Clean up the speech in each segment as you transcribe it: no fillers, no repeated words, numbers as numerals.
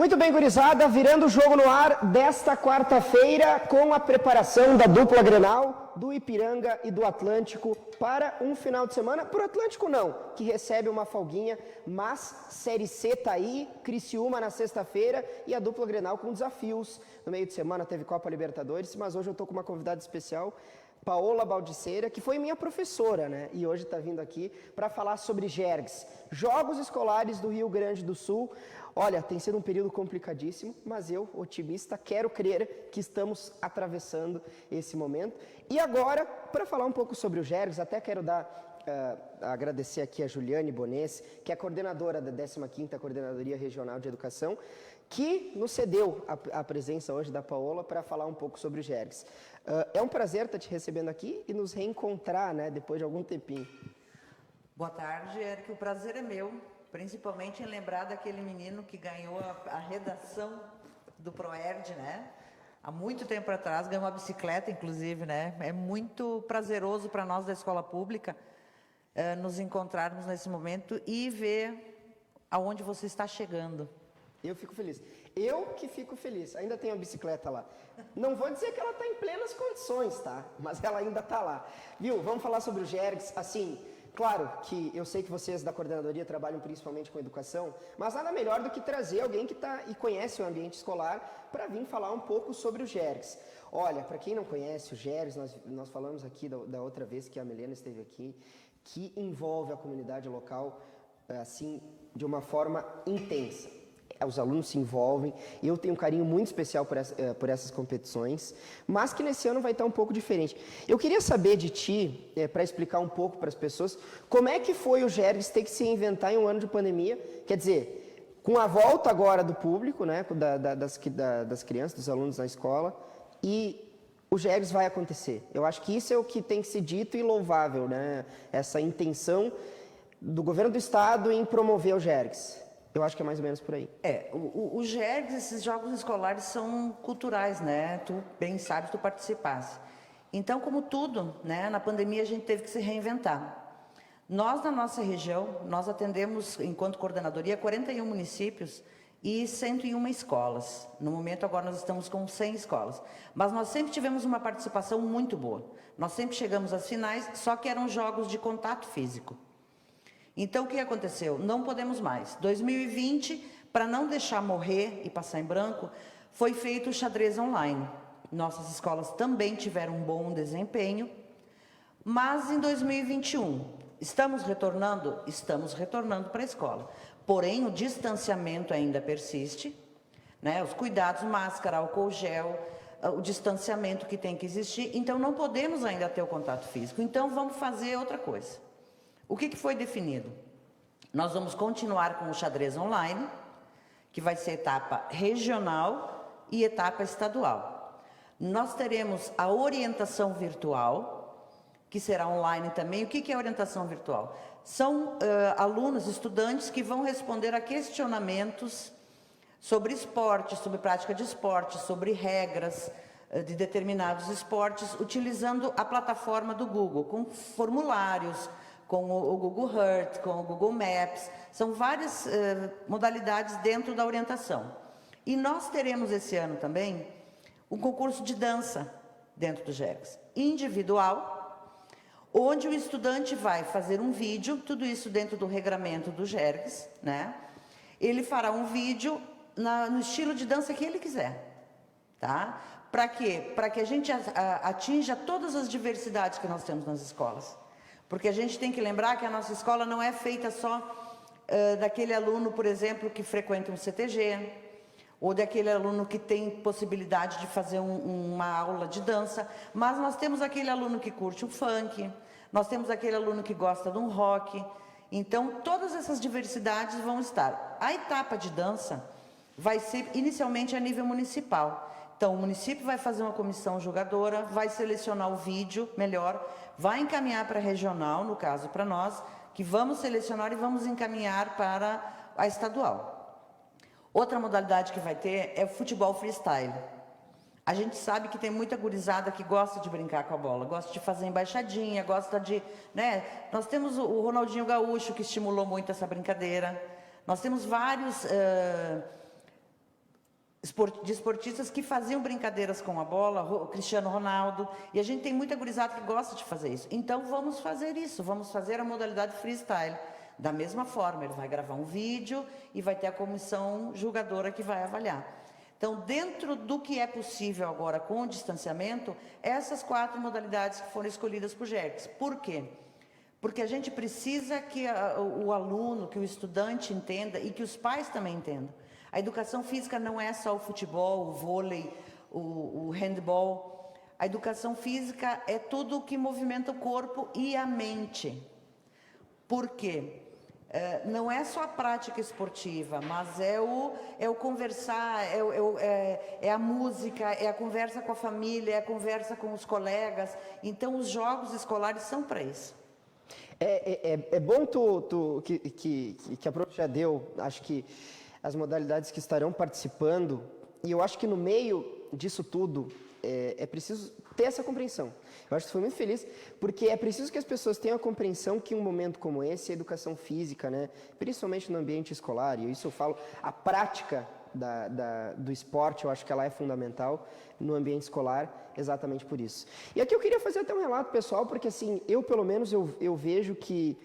Muito bem, gurizada, virando o jogo no ar desta quarta-feira com a preparação da dupla Grenal, do Ipiranga e do Atlântico para um final de semana, para o Atlântico não, que recebe uma folguinha, mas Série C tá aí, Criciúma na sexta-feira e a dupla Grenal com desafios. No meio de semana teve Copa Libertadores, mas hoje eu tô com uma convidada especial, Paola Baldiceira, que foi minha professora, né? E hoje está vindo aqui para falar sobre JERGS, Jogos Escolares do Rio Grande do Sul. Olha, tem sido um período complicadíssimo, mas eu, otimista, quero crer que estamos atravessando esse momento. E agora, para falar um pouco sobre o JERGS, até quero agradecer aqui a Juliane Bonesse, que é coordenadora da 15ª Coordenadoria Regional de Educação, que nos cedeu a presença hoje da Paola para falar um pouco sobre o JERGS. É um prazer estar te recebendo aqui e nos reencontrar, né, depois de algum tempinho. Boa tarde, Eric. O prazer é meu, principalmente em lembrar daquele menino que ganhou a redação do ProERD, né? Há muito tempo atrás, ganhou uma bicicleta, inclusive, né? É muito prazeroso para nós da escola pública nos encontrarmos nesse momento e ver aonde você está chegando. Eu fico feliz. Eu que fico feliz. Ainda tenho a bicicleta lá. Não vou dizer que ela está em plenas condições, tá? Mas ela ainda está lá. Viu? Vamos falar sobre o JERGS. Assim, claro que eu sei que vocês da coordenadoria trabalham principalmente com educação, mas nada melhor do que trazer alguém que está e conhece o ambiente escolar para vir falar um pouco sobre o JERGS. Olha, para quem não conhece o JERGS, nós falamos aqui da outra vez que a Milena esteve aqui, que envolve a comunidade local, assim, de uma forma intensa. Os alunos se envolvem, eu tenho um carinho muito especial por essas competições, mas que nesse ano vai estar um pouco diferente. Eu queria saber de ti, para explicar um pouco para as pessoas, como é que foi o JERGS ter que se reinventar em um ano de pandemia, quer dizer, com a volta agora do público, né, das crianças, dos alunos na escola, e o JERGS vai acontecer. Eu acho que isso é o que tem que ser dito e louvável, né, essa intenção do governo do estado em promover o JERGS. Eu acho que é mais ou menos por aí. O JERGS, esses jogos escolares são culturais, né? Tu bem sabes, tu participaste. Então, como tudo, né? Na pandemia a gente teve que se reinventar. Nós, na nossa região, nós atendemos, enquanto coordenadoria, 41 municípios e 101 escolas. No momento, agora, nós estamos com 100 escolas. Mas nós sempre tivemos uma participação muito boa. Nós sempre chegamos às finais, só que eram jogos de contato físico. Então, o que aconteceu? Não podemos mais. 2020, para não deixar morrer e passar em branco, foi feito o xadrez online. Nossas escolas também tiveram um bom desempenho, mas em 2021, estamos retornando? Estamos retornando para a escola. Porém, o distanciamento ainda persiste, né? Os cuidados, máscara, álcool gel, o distanciamento que tem que existir. Então, não podemos ainda ter o contato físico. Então, vamos fazer outra coisa. O que foi definido? Nós vamos continuar com o xadrez online, que vai ser etapa regional e etapa estadual. Nós teremos a orientação virtual, que será online também. O que é orientação virtual? São alunos, estudantes que vão responder a questionamentos sobre esporte, sobre prática de esporte, sobre regras de determinados esportes, utilizando a plataforma do Google, com formulários, com o Google Earth, com o Google Maps, são várias modalidades dentro da orientação. E nós teremos esse ano também um concurso de dança dentro do JERGS, individual, onde o estudante vai fazer um vídeo, tudo isso dentro do regramento do JERGS, né? Ele fará um vídeo no estilo de dança que ele quiser, tá? Para quê? Para que a gente atinja todas as diversidades que nós temos nas escolas. Porque a gente tem que lembrar que a nossa escola não é feita só daquele aluno, por exemplo, que frequenta um CTG, ou daquele aluno que tem possibilidade de fazer uma aula de dança, mas nós temos aquele aluno que curte o funk, nós temos aquele aluno que gosta de um rock. Então, todas essas diversidades vão estar. A etapa de dança vai ser inicialmente a nível municipal. Então, o município vai fazer uma comissão julgadora, vai selecionar o vídeo melhor, vai encaminhar para a regional, no caso para nós, que vamos selecionar e vamos encaminhar para a estadual. Outra modalidade que vai ter é o futebol freestyle. A gente sabe que tem muita gurizada que gosta de brincar com a bola, gosta de fazer embaixadinha, gosta de, né? Nós temos o Ronaldinho Gaúcho, que estimulou muito essa brincadeira. Nós temos vários de esportistas que faziam brincadeiras com a bola, o Cristiano Ronaldo, e a gente tem muita gurizada que gosta de fazer isso. Então vamos fazer isso, vamos fazer a modalidade freestyle. Da mesma forma, ele vai gravar um vídeo e vai ter a comissão julgadora que vai avaliar. Então, dentro do que é possível agora com o distanciamento, essas 4 modalidades que foram escolhidas por GERGS. Por quê? Porque a gente precisa que o aluno, que o estudante entenda e que os pais também entendam. A educação física não é só o futebol, o vôlei, o handball. A educação física é tudo o que movimenta o corpo e a mente. Por quê? Não é só a prática esportiva, mas é o conversar, é a música, é a conversa com a família, é a conversa com os colegas. Então, os jogos escolares são para isso. É bom que a prof já deu, acho que as modalidades que estarão participando, e eu acho que no meio disso tudo é preciso ter essa compreensão. Eu acho que foi muito feliz, porque é preciso que as pessoas tenham a compreensão que um momento como esse, a educação física, né, principalmente no ambiente escolar, e isso eu falo, a prática do esporte, eu acho que ela é fundamental no ambiente escolar, exatamente por isso. E aqui eu queria fazer até um relato pessoal, porque assim, eu pelo menos eu vejo que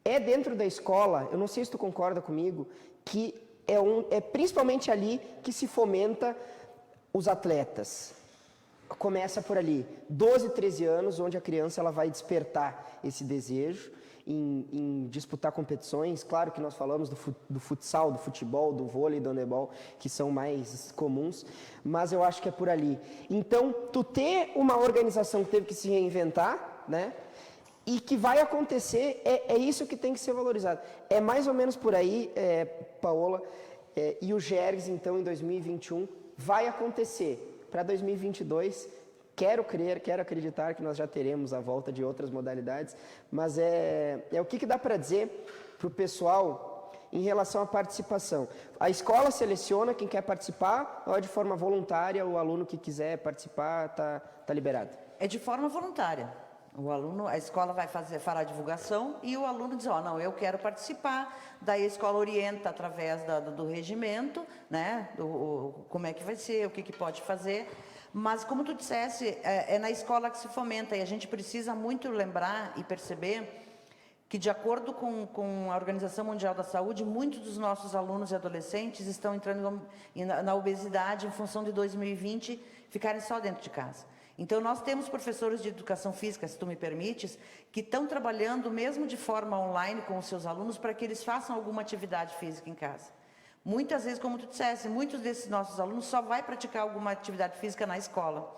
é dentro da escola, eu não sei se tu concorda comigo, que é principalmente ali que se fomenta os atletas. Começa por ali, 12, 13 anos, onde a criança ela vai despertar esse desejo em disputar competições. Claro que nós falamos do futsal, do futebol, do vôlei, do handebol, que são mais comuns, mas eu acho que é por ali. Então, tu ter uma organização que teve que se reinventar, né? E que vai acontecer, é isso que tem que ser valorizado. É mais ou menos por aí, Paola, e o GERGS, então, em 2021, vai acontecer. Para 2022, quero crer, quero acreditar que nós já teremos a volta de outras modalidades, mas é o que dá para dizer para o pessoal em relação à participação. A escola seleciona quem quer participar ou é de forma voluntária, o aluno que quiser participar está liberado? É de forma voluntária. O aluno, a escola fará a divulgação e o aluno diz, não, eu quero participar. Daí a escola orienta através do regimento, né, como é que vai ser, o que pode fazer. Mas, como tu disseste, é na escola que se fomenta e a gente precisa muito lembrar e perceber que, de acordo com a Organização Mundial da Saúde, muitos dos nossos alunos e adolescentes estão entrando na obesidade em função de 2020 ficarem só dentro de casa. Então, nós temos professores de educação física, se tu me permites, que estão trabalhando mesmo de forma online com os seus alunos para que eles façam alguma atividade física em casa. Muitas vezes, como tu disseste, muitos desses nossos alunos só vai praticar alguma atividade física na escola.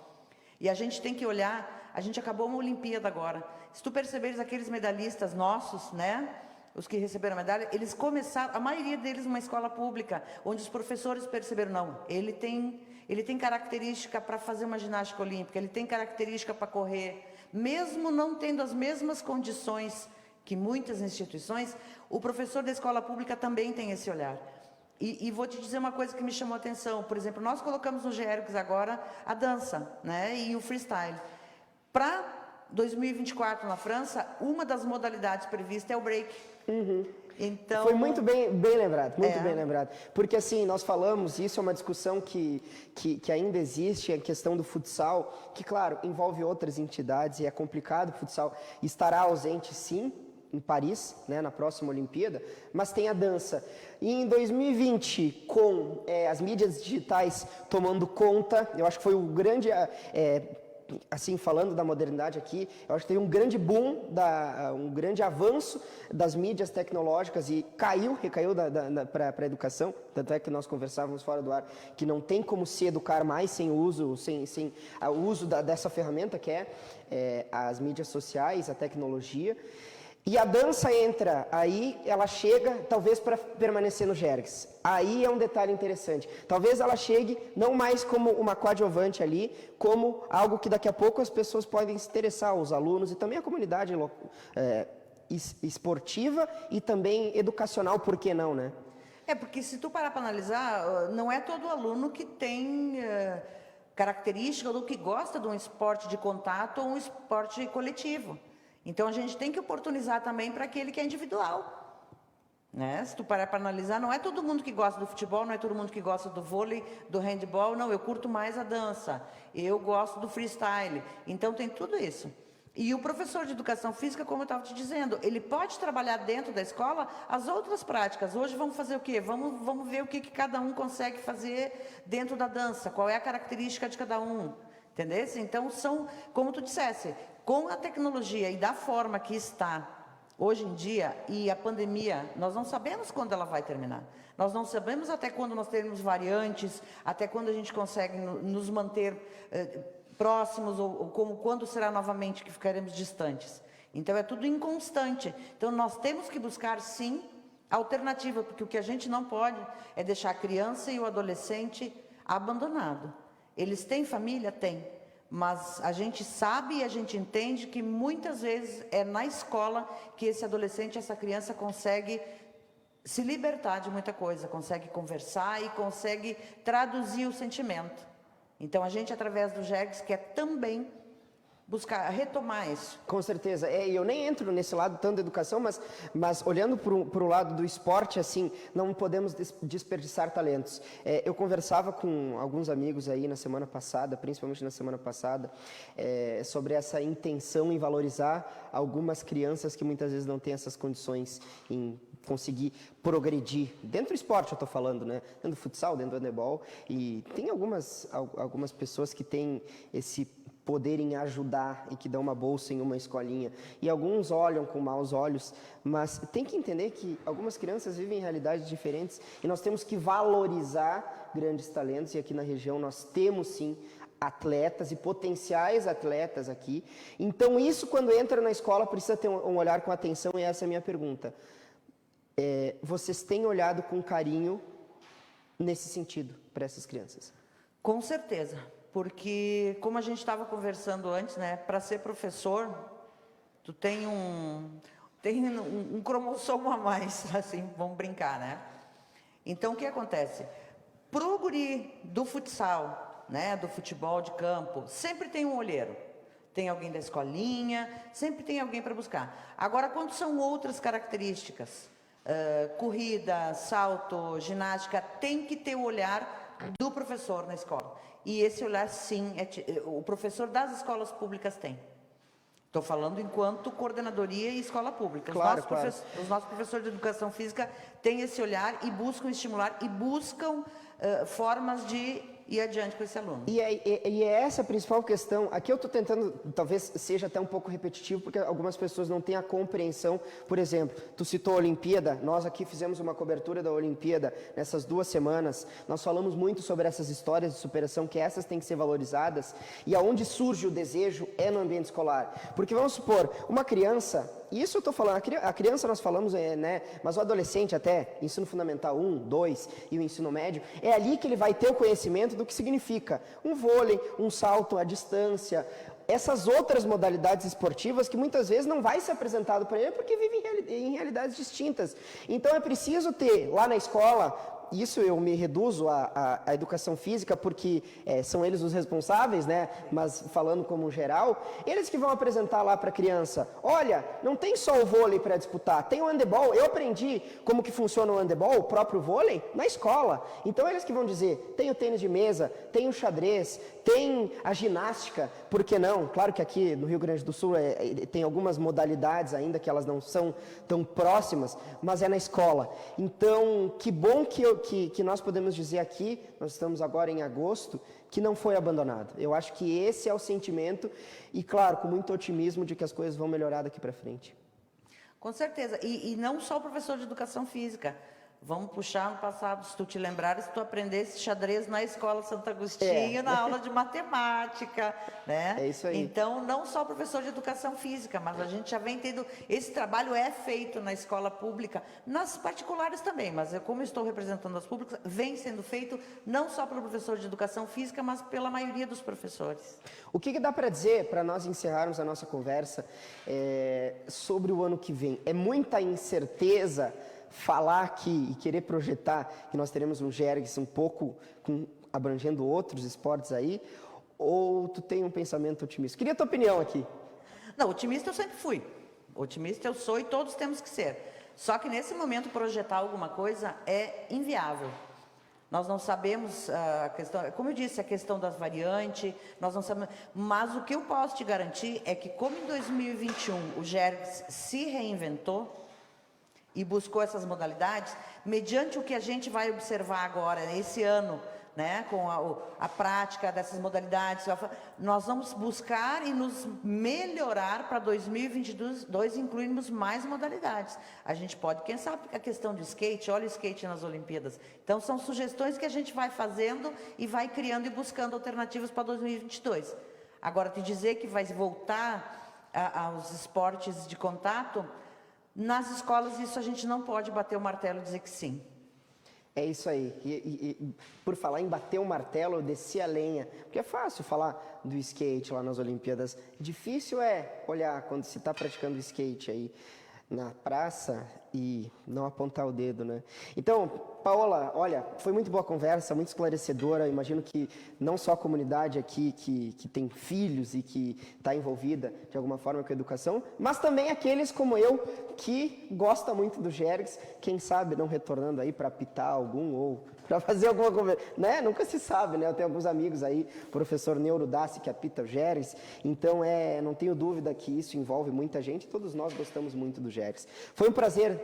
E a gente tem que olhar, a gente acabou uma Olimpíada agora. Se tu perceberes aqueles medalhistas nossos, né, os que receberam a medalha, eles começaram, a maioria deles numa escola pública, onde os professores perceberam, não, ele tem característica para fazer uma ginástica olímpica, ele tem característica para correr, mesmo não tendo as mesmas condições que muitas instituições, o professor da escola pública também tem esse olhar. E vou te dizer uma coisa que me chamou a atenção, por exemplo, nós colocamos no GERGS agora a dança, né, e o freestyle. Para 2024 na França, uma das modalidades previstas é o break. Uhum. Então, foi muito bem lembrado, muito bem lembrado. Porque assim, nós falamos, isso é uma discussão que ainda existe, a questão do futsal, que claro, envolve outras entidades e é complicado, o futsal estará ausente sim, em Paris, né, na próxima Olimpíada, mas tem a dança. E em 2020, com as mídias digitais tomando conta, eu acho que foi o grande... assim, falando da modernidade aqui, eu acho que teve um grande boom, um grande avanço das mídias tecnológicas e recaiu para a educação, tanto é que nós conversávamos fora do ar, que não tem como se educar mais sem o uso, o uso dessa ferramenta que as mídias sociais, a tecnologia. E a dança entra, aí ela chega, talvez para permanecer no GERGS. Aí é um detalhe interessante. Talvez ela chegue não mais como uma coadjuvante ali, como algo que daqui a pouco as pessoas podem se interessar, os alunos e também a comunidade esportiva e também educacional, por que não, né? Porque se tu parar para analisar, não é todo aluno que tem característica ou que gosta de um esporte de contato ou um esporte coletivo. Então, a gente tem que oportunizar também para aquele que é individual. né? Se tu parar para analisar, não é todo mundo que gosta do futebol, não é todo mundo que gosta do vôlei, do handball, não, eu curto mais a dança, eu gosto do freestyle, então tem tudo isso. E o professor de educação física, como eu estava te dizendo, ele pode trabalhar dentro da escola as outras práticas. Hoje vamos fazer o quê? Vamos ver o que cada um consegue fazer dentro da dança, qual é a característica de cada um, entendeu? Então, são, como tu dissesse, com a tecnologia e da forma que está hoje em dia, e a pandemia, nós não sabemos quando ela vai terminar. Nós não sabemos até quando nós teremos variantes, até quando a gente consegue nos manter próximos, ou quando será novamente que ficaremos distantes. Então, é tudo inconstante. Então, nós temos que buscar, sim, alternativa, porque o que a gente não pode é deixar a criança e o adolescente abandonado. Eles têm família? Tem. Mas a gente sabe e a gente entende que muitas vezes é na escola que esse adolescente, essa criança consegue se libertar de muita coisa, consegue conversar e consegue traduzir o sentimento. Então a gente, através do GERGS, quer também buscar retomar isso. Com certeza. E eu nem entro nesse lado tanto da educação, mas olhando para o lado do esporte, assim, não podemos desperdiçar talentos. Eu conversava com alguns amigos aí na semana passada, principalmente na semana passada, sobre essa intenção em valorizar algumas crianças que muitas vezes não têm essas condições em conseguir progredir. Dentro do esporte eu estou falando, né? Dentro do futsal, dentro do handebol. E tem algumas pessoas que têm esse poder em ajudar e que dão uma bolsa em uma escolinha. E alguns olham com maus olhos, mas tem que entender que algumas crianças vivem em realidades diferentes e nós temos que valorizar grandes talentos, e aqui na região nós temos sim atletas e potenciais atletas aqui. Então isso, quando entra na escola, precisa ter um olhar com atenção, e essa é a minha pergunta. Vocês têm olhado com carinho nesse sentido para essas crianças? Com certeza. Porque, como a gente estava conversando antes, né, para ser professor, tu tem um cromossomo a mais, assim, vamos brincar, né? Então, o que acontece? Pro guri do futsal, né, do futebol de campo, sempre tem um olheiro. Tem alguém da escolinha, sempre tem alguém para buscar. Agora, quando são outras características, corrida, salto, ginástica, tem que ter o olhar do professor na escola. E esse olhar, sim, o professor das escolas públicas tem. Estou falando enquanto coordenadoria e escola pública. Claro, os nossos professores de educação física têm esse olhar e buscam estimular e buscam formas de ir adiante com esse aluno. E é essa a principal questão. Aqui eu estou tentando, talvez seja até um pouco repetitivo, porque algumas pessoas não têm a compreensão. Por exemplo, tu citou a Olimpíada, nós aqui fizemos uma cobertura da Olimpíada nessas 2 semanas, nós falamos muito sobre essas histórias de superação, que essas têm que ser valorizadas, e aonde surge o desejo é no ambiente escolar. Porque vamos supor, uma criança, isso eu estou falando, a criança nós falamos, né, mas o adolescente até, ensino fundamental 1, 2 e o ensino médio, é ali que ele vai ter o conhecimento do que significa um vôlei, um salto à distância, essas outras modalidades esportivas que muitas vezes não vai ser apresentado para ele porque vive em realidades distintas. Então é preciso ter lá na escola, isso eu me reduzo à educação física porque são eles os responsáveis, né? Mas falando como geral, eles que vão apresentar lá para a criança, olha, não tem só o vôlei para disputar, tem o handebol. Eu aprendi como que funciona o handebol, o próprio vôlei, na escola. Então eles que vão dizer, tem o tênis de mesa, tem o xadrez, tem a ginástica, por que não? Claro que aqui no Rio Grande do Sul tem algumas modalidades ainda que elas não são tão próximas, mas é na escola. Então, que bom que nós podemos dizer aqui, nós estamos agora em agosto, que não foi abandonado. Eu acho que esse é o sentimento e, claro, com muito otimismo de que as coisas vão melhorar daqui para frente. Com certeza. E não só o professor de educação física. Vamos puxar no passado, se tu te lembrares, se tu aprendesse xadrez na Escola Santo Agostinho, na aula de matemática, né? É isso aí. Então, não só o professor de educação física, mas a gente já vem tendo, esse trabalho é feito na escola pública, nas particulares também, mas como eu estou representando as públicas, vem sendo feito não só pelo professor de educação física, mas pela maioria dos professores. O que dá para dizer, para nós encerrarmos a nossa conversa, sobre o ano que vem? É muita incerteza falar aqui e querer projetar que nós teremos um GERGS um pouco abrangendo outros esportes aí, ou tu tem um pensamento otimista? Queria a tua opinião aqui. Não, otimista eu sempre fui. Otimista eu sou e todos temos que ser. Só que nesse momento projetar alguma coisa é inviável. Nós não sabemos a questão, como eu disse, a questão das variantes, nós não sabemos, mas o que eu posso te garantir é que como em 2021 o GERGS se reinventou e buscou essas modalidades, mediante o que a gente vai observar agora, esse ano, né, com a prática dessas modalidades, nós vamos buscar e nos melhorar para 2022, incluirmos mais modalidades. A gente pode, quem sabe, a questão do skate, olha o skate nas Olimpíadas. Então, são sugestões que a gente vai fazendo e vai criando e buscando alternativas para 2022. Agora, te dizer que vai voltar aos esportes de contato, nas escolas isso a gente não pode bater o martelo e dizer que sim. É isso aí. E por falar em bater o martelo, eu desci a lenha. Porque é fácil falar do skate lá nas Olimpíadas. Difícil é olhar quando se está praticando skate aí na praça e não apontar o dedo, né? Então, Paola, olha, foi muito boa a conversa, muito esclarecedora. Imagino que não só a comunidade aqui que tem filhos e que está envolvida de alguma forma com a educação, mas também aqueles como eu que gosta muito do GERGS, quem sabe não retornando aí para apitar algum ou para fazer alguma conversa, né? Nunca se sabe, né? Eu tenho alguns amigos aí, professor Neuro Dassi, que apita o GERGS, então não tenho dúvida que isso envolve muita gente, todos nós gostamos muito do GERGS. Foi um prazer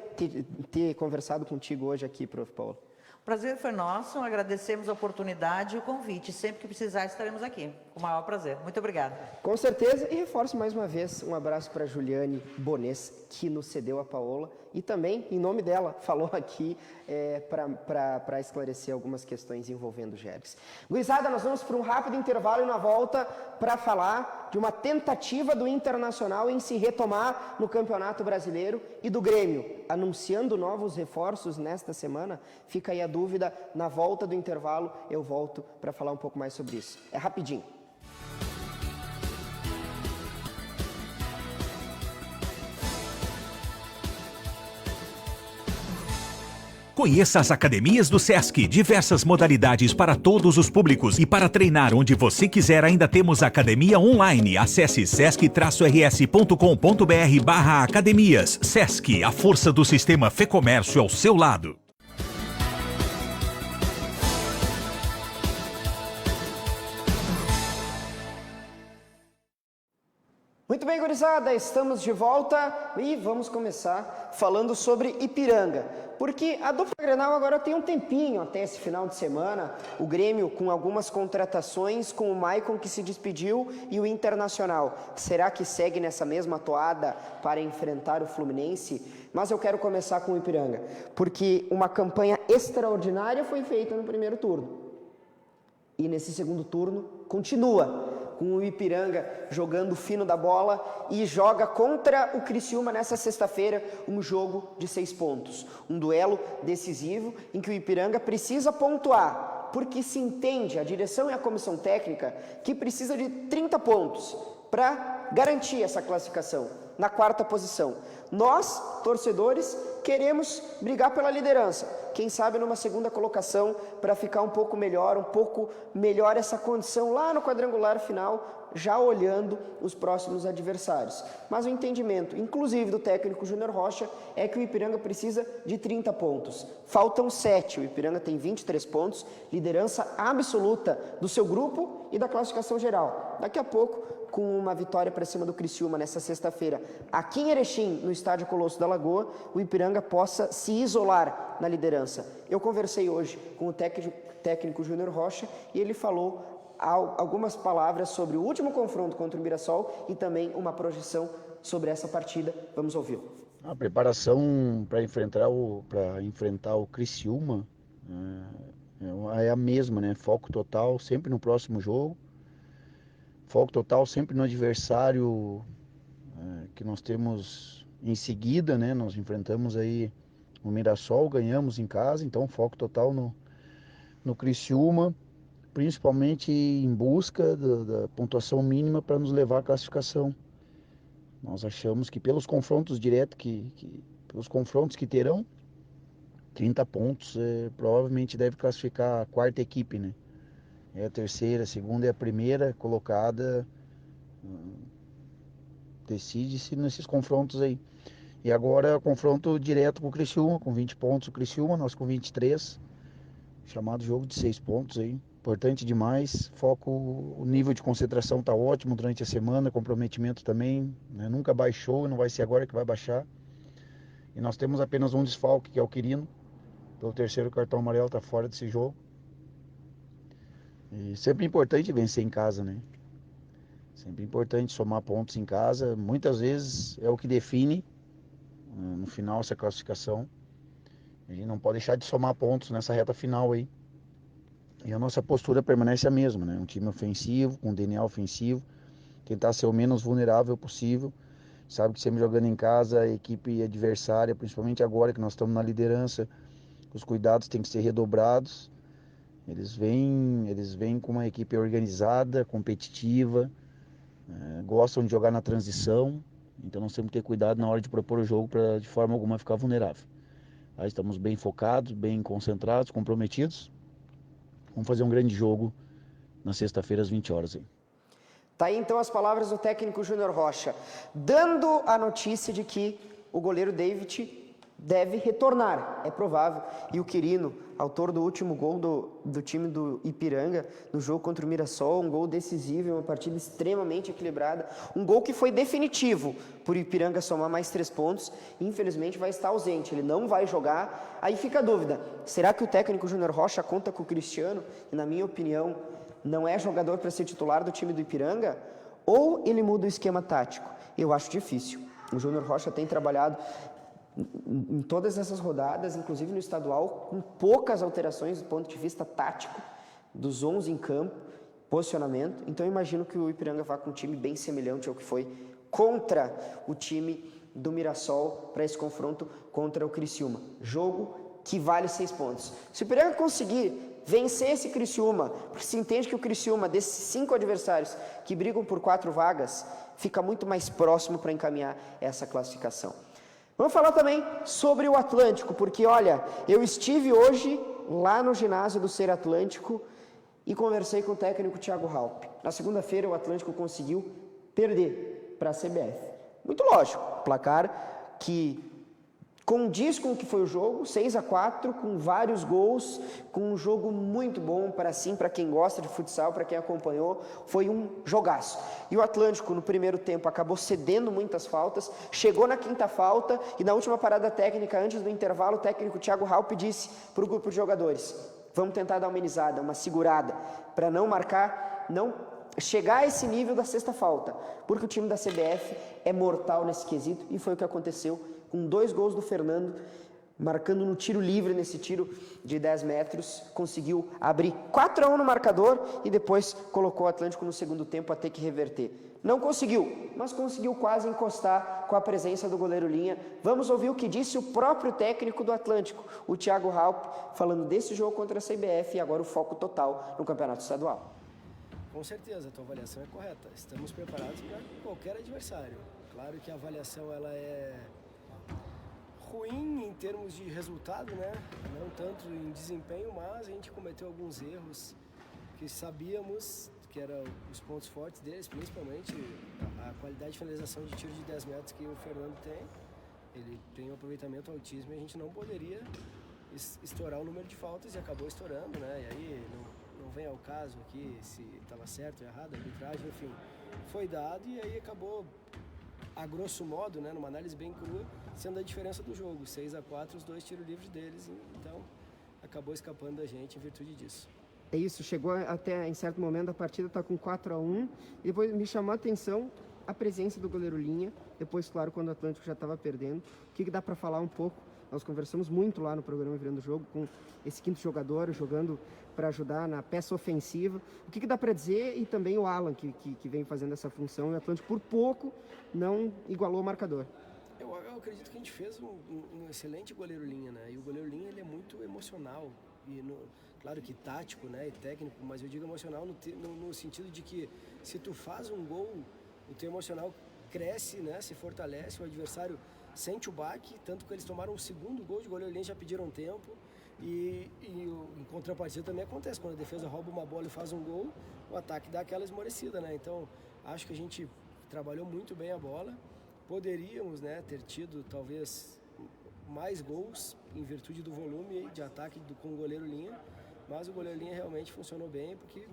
ter conversado contigo hoje aqui, prof. Paola. O prazer foi nosso, agradecemos a oportunidade e o convite. Sempre que precisar, estaremos aqui. Com o maior prazer. Muito obrigada. Com certeza, e reforço mais uma vez um abraço para Juliane Bonês, que nos cedeu a Paola, e também, em nome dela, falou aqui para esclarecer algumas questões envolvendo o GERGS. Gurizada, nós vamos para um rápido intervalo e na volta para falar de uma tentativa do Internacional em se retomar no Campeonato Brasileiro e do Grêmio, anunciando novos reforços nesta semana. Fica aí a dúvida, na volta do intervalo eu volto para falar um pouco mais sobre isso. É rapidinho. Conheça as academias do SESC, diversas modalidades para todos os públicos e para treinar onde você quiser ainda temos academia online. Acesse sesc-rs.com.br/academias. SESC, a força do sistema Fecomércio ao seu lado. Muito bem, gurizada, estamos de volta e vamos começar falando sobre Ipiranga, porque a dupla Grenal agora tem um tempinho até esse final de semana, o Grêmio com algumas contratações, com o Maicon que se despediu e o Internacional. Será que segue nessa mesma toada para enfrentar o Fluminense? Mas eu quero começar com o Ipiranga, porque uma campanha extraordinária foi feita no primeiro turno e nesse segundo turno continua com o Ipiranga jogando fino da bola e joga contra o Criciúma nessa sexta-feira um jogo de 6 pontos. Um duelo decisivo em que o Ipiranga precisa pontuar, porque se entende, a direção e a comissão técnica, que precisa de 30 pontos para garantir essa classificação na 4ª posição. Nós, torcedores, queremos brigar pela liderança, quem sabe numa segunda colocação para ficar um pouco melhor essa condição lá no quadrangular final, já olhando os próximos adversários. Mas o entendimento, inclusive do técnico Júnior Rocha, é que o Ipiranga precisa de 30 pontos. Faltam 7, o Ipiranga tem 23 pontos, liderança absoluta do seu grupo e da classificação geral. Daqui a pouco, com uma vitória para cima do Criciúma nessa sexta-feira, aqui em Erechim, no Estádio Colosso da Lagoa, o Ipiranga possa se isolar na liderança. Eu conversei hoje com o técnico Júnior Rocha e ele falou algumas palavras sobre o último confronto contra o Mirassol e também uma projeção sobre essa partida. Vamos ouvi-lo. A preparação para enfrentar o Criciúma é a mesma, né? Foco total sempre no próximo jogo. Foco total sempre no adversário que nós temos em seguida, né? Nós enfrentamos aí o Mirassol, ganhamos em casa, então foco total no Criciúma, principalmente em busca da pontuação mínima para nos levar à classificação. Nós achamos que pelos confrontos diretos, pelos confrontos que terão, 30 pontos provavelmente deve classificar a 4ª equipe, né? É a 3ª, a 2ª e a 1ª colocada, decide-se nesses confrontos aí. E agora confronto direto com o Criciúma, com 20 pontos o Criciúma, nós com 23. Chamado jogo de 6 pontos aí. Importante demais. Foco, o nível de concentração tá ótimo durante a semana, comprometimento também, né? Nunca baixou e não vai ser agora que vai baixar. E nós temos apenas um desfalque, que é o Quirino. Pelo terceiro cartão amarelo, tá fora desse jogo. E sempre importante vencer em casa, né? Sempre importante somar pontos em casa. Muitas vezes é o que define no final essa classificação. A gente não pode deixar de somar pontos nessa reta final aí. E a nossa postura permanece a mesma, né? Um time ofensivo, com DNA ofensivo, tentar ser o menos vulnerável possível. Sabe que sempre jogando em casa, a equipe adversária, principalmente agora que nós estamos na liderança, os cuidados têm que ser redobrados. Eles vêm com uma equipe organizada, competitiva, gostam de jogar na transição, então nós temos que ter cuidado na hora de propor o jogo para de forma alguma ficar vulnerável. Aí estamos bem focados, bem concentrados, comprometidos. Vamos fazer um grande jogo na sexta-feira às 20 horas. Aí. Tá aí então as palavras do técnico Júnior Rocha, dando a notícia de que o goleiro David deve retornar, é provável. E o Quirino, autor do último gol do time do Ipiranga, no jogo contra o Mirassol, um gol decisivo, uma partida extremamente equilibrada, um gol que foi definitivo por Ipiranga somar mais 3 pontos, infelizmente vai estar ausente, ele não vai jogar. Aí fica a dúvida, será que o técnico Júnior Rocha conta com o Cristiano? E na minha opinião, não é jogador para ser titular do time do Ipiranga? Ou ele muda o esquema tático? Eu acho difícil. O Júnior Rocha tem trabalhado em todas essas rodadas, inclusive no estadual, com poucas alterações do ponto de vista tático, dos 11 em campo, posicionamento. Então eu imagino que o Ipiranga vá com um time bem semelhante ao que foi contra o time do Mirassol para esse confronto contra o Criciúma. Jogo que vale 6 pontos. Se o Ipiranga conseguir vencer esse Criciúma, porque se entende que o Criciúma, desses 5 adversários que brigam por 4 vagas, fica muito mais próximo para encaminhar essa classificação. Vamos falar também sobre o Atlântico, porque olha, eu estive hoje lá no ginásio do Ser Atlântico e conversei com o técnico Thiago Halpe. Na segunda-feira o Atlântico conseguiu perder para a CBF. Muito lógico, placar que condiz com o que foi o jogo, 6-4, com vários gols, com um jogo muito bom para quem gosta de futsal, para quem acompanhou, foi um jogaço. E o Atlântico, no primeiro tempo, acabou cedendo muitas faltas, chegou na 5ª falta e na última parada técnica, antes do intervalo, o técnico Thiago Halpe disse para o grupo de jogadores, vamos tentar dar uma amenizada, uma segurada, para não marcar, não chegar a esse nível da 6ª falta, porque o time da CBF é mortal nesse quesito e foi o que aconteceu com 2 gols do Fernando, marcando no tiro livre, nesse tiro de 10 metros, conseguiu abrir 4-1 no marcador e depois colocou o Atlântico no segundo tempo a ter que reverter. Não conseguiu, mas conseguiu quase encostar com a presença do goleiro Linha. Vamos ouvir o que disse o próprio técnico do Atlântico, o Thiago Halpe, falando desse jogo contra a CBF e agora o foco total no Campeonato Estadual. Com certeza, a tua avaliação é correta. Estamos preparados para qualquer adversário. Claro que a avaliação ela é ruim em termos de resultado, né? Não tanto em desempenho, mas a gente cometeu alguns erros que sabíamos que eram os pontos fortes deles, principalmente a qualidade de finalização de tiro de 10 metros que o Fernando tem. Ele tem um aproveitamento altíssimo e a gente não poderia estourar o número de faltas e acabou estourando, né? E aí não vem ao caso aqui se estava certo ou errado, a arbitragem, enfim, foi dado e aí acabou, a grosso modo, né, numa análise bem crua, sendo a diferença do jogo, 6-4, os 2 tiros livres deles, então acabou escapando da gente em virtude disso. É isso, chegou até em certo momento a partida está com 4-1 e depois me chamou a atenção a presença do goleiro Linha, depois claro quando o Atlântico já estava perdendo. O que dá para falar um pouco? Nós conversamos muito lá no programa Virando o Jogo com esse 5º jogador jogando para ajudar na peça ofensiva. O que dá para dizer? E também o Alan que vem fazendo essa função e o Atlântico por pouco não igualou o marcador. Eu acredito que a gente fez um excelente goleiro Linha, né? E o goleiro Linha ele é muito emocional e claro que tático, né, e técnico, mas eu digo emocional no sentido de que se tu faz um gol, o teu emocional cresce, né, se fortalece, o adversário sente o baque, tanto que eles tomaram um segundo gol de goleiro Linha, já pediram tempo e em contrapartida também acontece, quando a defesa rouba uma bola e faz um gol, o ataque dá aquela esmorecida, né, então acho que a gente trabalhou muito bem a bola poderíamos, né, ter tido talvez mais gols em virtude do volume de ataque com o goleiro linha, mas o goleiro linha realmente funcionou bem, porque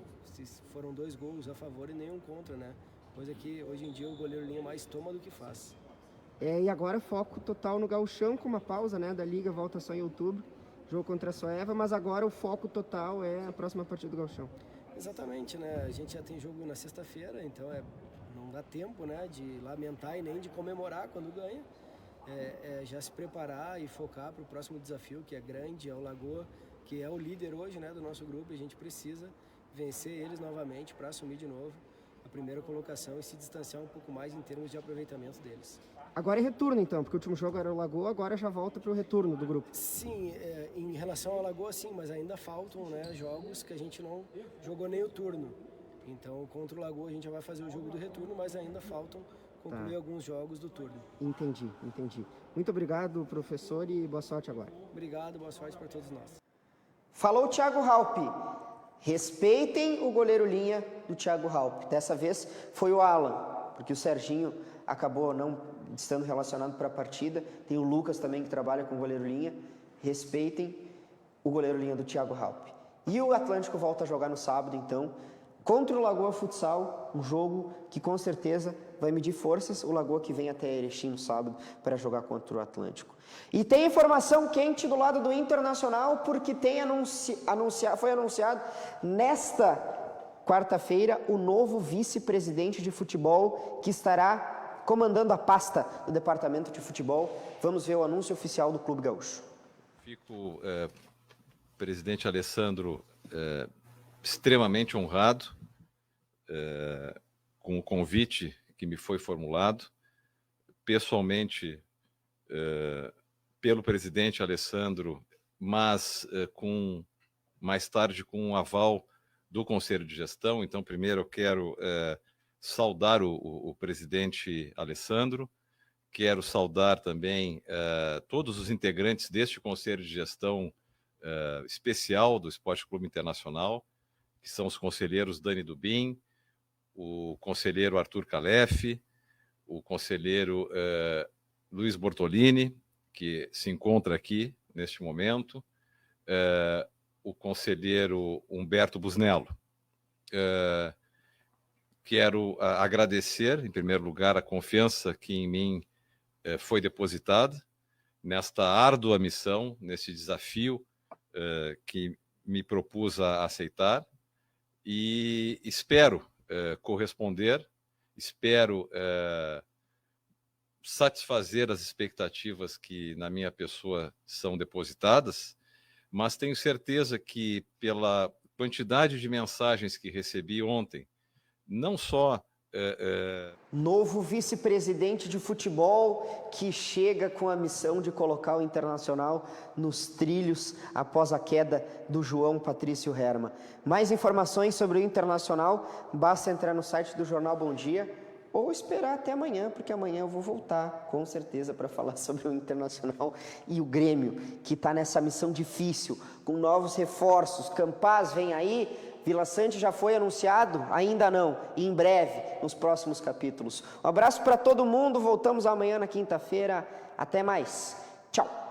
foram 2 gols a favor e nenhum contra, né? Coisa que hoje em dia o goleiro linha mais toma do que faz. E agora foco total no Gauchão, com uma pausa, né, da Liga, volta só em outubro, jogo contra a Soeva, mas agora o foco total é a próxima partida do Gauchão. Exatamente, né? A gente já tem jogo na sexta-feira, então não dá tempo, né, de lamentar e nem de comemorar quando ganha. Já se preparar e focar para o próximo desafio, que é grande, é o Lagoa, que é o líder hoje, né, do nosso grupo, e a gente precisa vencer eles novamente para assumir de novo a primeira colocação e se distanciar um pouco mais em termos de aproveitamento deles. Agora é retorno então, porque o último jogo era o Lagoa, agora já volta para o retorno do grupo. Sim, em relação ao Lagoa sim, mas ainda faltam, né, jogos que a gente não jogou nem o turno. Então contra o Lagoa a gente já vai fazer o jogo do retorno, mas ainda faltam concluir alguns jogos do turno. Entendi. Muito obrigado, professor, e boa sorte agora. Obrigado, boa sorte para todos nós. Falou o Thiago Halpe. Respeitem o goleiro linha do Thiago Halpe. Dessa vez foi o Alan, porque o Serginho acabou não estando relacionado para a partida. Tem o Lucas também que trabalha com o goleiro linha. Respeitem o goleiro linha do Thiago Halpe. E o Atlântico volta a jogar no sábado, então, contra o Lagoa Futsal, um jogo que com certeza vai medir forças. O Lagoa que vem até Erechim no sábado para jogar contra o Atlântico. E tem informação quente do lado do Internacional, porque foi anunciado nesta quarta-feira o novo vice-presidente de futebol que estará comandando a pasta do departamento de futebol. Vamos ver o anúncio oficial do Clube Gaúcho. Fico, presidente Alessandro, extremamente honrado com o convite que me foi formulado, pessoalmente pelo presidente Alessandro, mas mais tarde com um aval do Conselho de Gestão. Então, primeiro eu quero saudar o presidente Alessandro, quero saudar também todos os integrantes deste Conselho de Gestão especial do Esporte Clube Internacional, que são os conselheiros Dani Dubin, o conselheiro Arthur Calef, o conselheiro Luiz Bortolini, que se encontra aqui neste momento, o conselheiro Humberto Busnello. Quero agradecer, em primeiro lugar, a confiança que em mim foi depositada nesta árdua missão, nesse desafio que me propus a aceitar, e espero corresponder, espero satisfazer as expectativas que na minha pessoa são depositadas, mas tenho certeza que pela quantidade de mensagens que recebi ontem, não só Novo vice-presidente de futebol que chega com a missão de colocar o Internacional nos trilhos após a queda do João Patrício Herman. Mais informações sobre o Internacional, basta entrar no site do Jornal Bom Dia ou esperar até amanhã, porque amanhã eu vou voltar, com certeza, para falar sobre o Internacional e o Grêmio, que está nessa missão difícil, com novos reforços. Campaz vem aí, Vila Sante já foi anunciado? Ainda não, e em breve, nos próximos capítulos. Um abraço para todo mundo, voltamos amanhã na quinta-feira. Até mais. Tchau.